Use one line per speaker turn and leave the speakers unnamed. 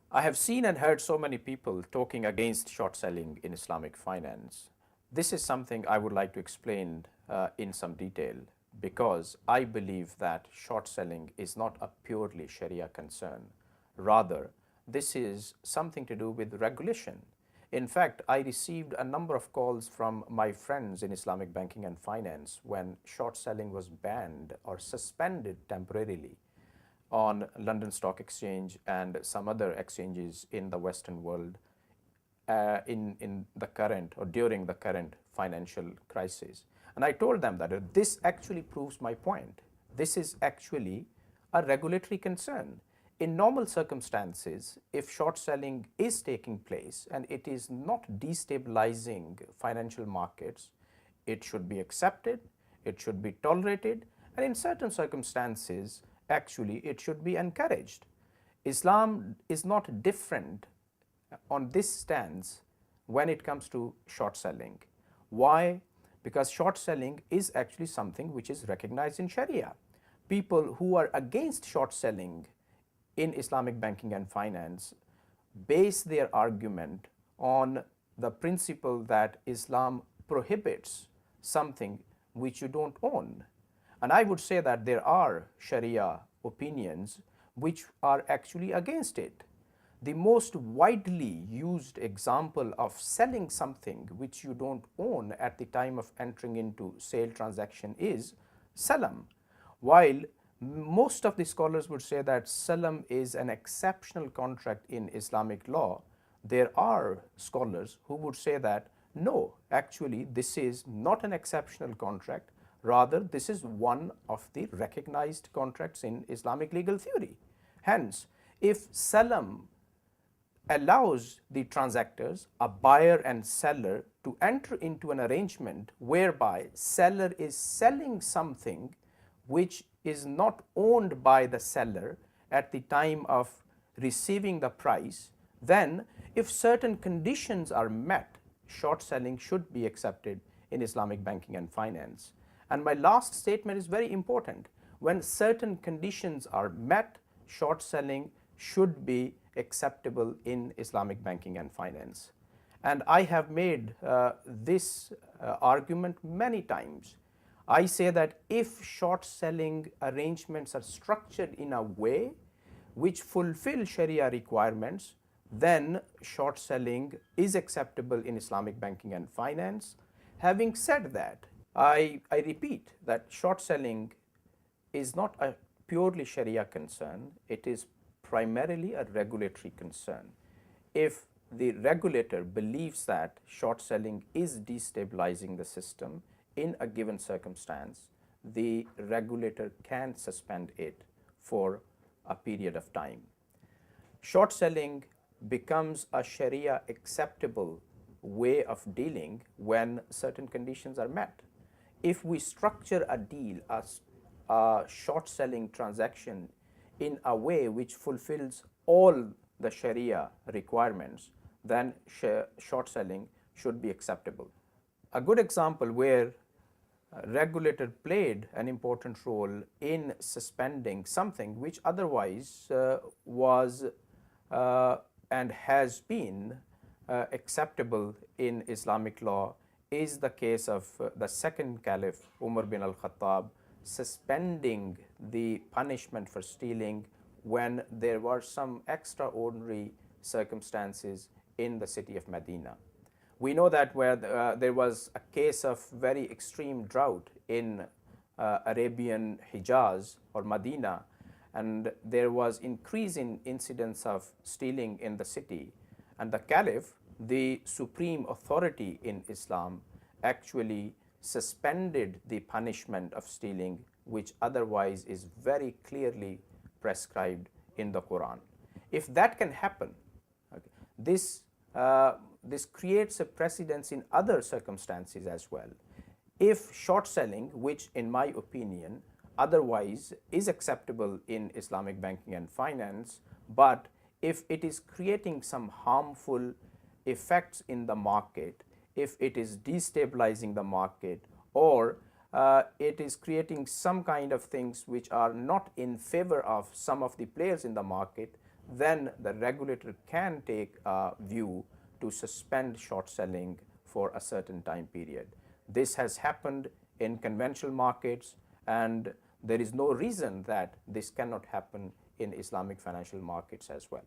I have seen and heard so many people talking against short selling in Islamic finance. This is something I would like to explain in some detail because I believe that short selling is not a purely Sharia concern. Rather, this is something to do with regulation. In fact, I received a number of calls from my friends in Islamic banking and finance when short selling was banned or suspended temporarily on London Stock Exchange and some other exchanges in the Western world in the current or during the current financial crisis. And I told them that this actually proves my point. This is actually a regulatory concern. In normal circumstances, if short selling is taking place and it is not destabilizing financial markets, it should be accepted, it should be tolerated, and in certain circumstances, actually, it should be encouraged. Islam is not different on this stance when it comes to short selling. Why? Because short selling is actually something which is recognized in Sharia. People who are against short selling in Islamic banking and finance base their argument on the principle that Islam prohibits something which you don't own. And I would say that there are Sharia opinions which are actually against it. The most widely used example of selling something which you don't own at the time of entering into sale transaction is salam. While most of the scholars would say that salam is an exceptional contract in Islamic law, there are scholars who would say that no, actually this is not an exceptional contract, rather this is one of the recognized contracts in Islamic legal theory. Hence, if salam allows the transactors, a buyer and seller, to enter into an arrangement whereby seller is selling something which is not owned by the seller at the time of receiving the price, then if certain conditions are met, short selling should be accepted in Islamic banking and finance. And my last statement is very important. When certain conditions are met, short selling should be acceptable in Islamic banking and finance. And I have made this argument many times. I say that if short selling arrangements are structured in a way which fulfill Sharia requirements, then short selling is acceptable in Islamic banking and finance. Having said that, I repeat that short selling is not a purely Sharia concern, it is primarily a regulatory concern. If the regulator believes that short selling is destabilizing the system in a given circumstance, the regulator can suspend it for a period of time. Short selling becomes a Sharia acceptable way of dealing when certain conditions are met. If we structure a deal, a short selling transaction in a way which fulfills all the Sharia requirements, then short selling should be acceptable. A good example where a regulator played an important role in suspending something which otherwise was and has been acceptable in Islamic law is the case of the second caliph Umar bin al-Khattab suspending the punishment for stealing when there were some extraordinary circumstances in the city of Medina. We know that where there was a case of very extreme drought in Arabian Hijaz or Medina, and there was increase in incidents of stealing in the city, and the caliph, the supreme authority in Islam, actually suspended the punishment of stealing, which otherwise is very clearly prescribed in the Quran. If that can happen, okay, this creates a precedence in other circumstances as well. If short selling, which in my opinion otherwise is acceptable in Islamic banking and finance, but if it is creating some harmful effects in the market, if it is destabilizing the market, or it is creating some kind of things which are not in favor of some of the players in the market, then the regulator can take a view to suspend short selling for a certain time period. This has happened in conventional markets, and there is no reason that this cannot happen in Islamic financial markets as well.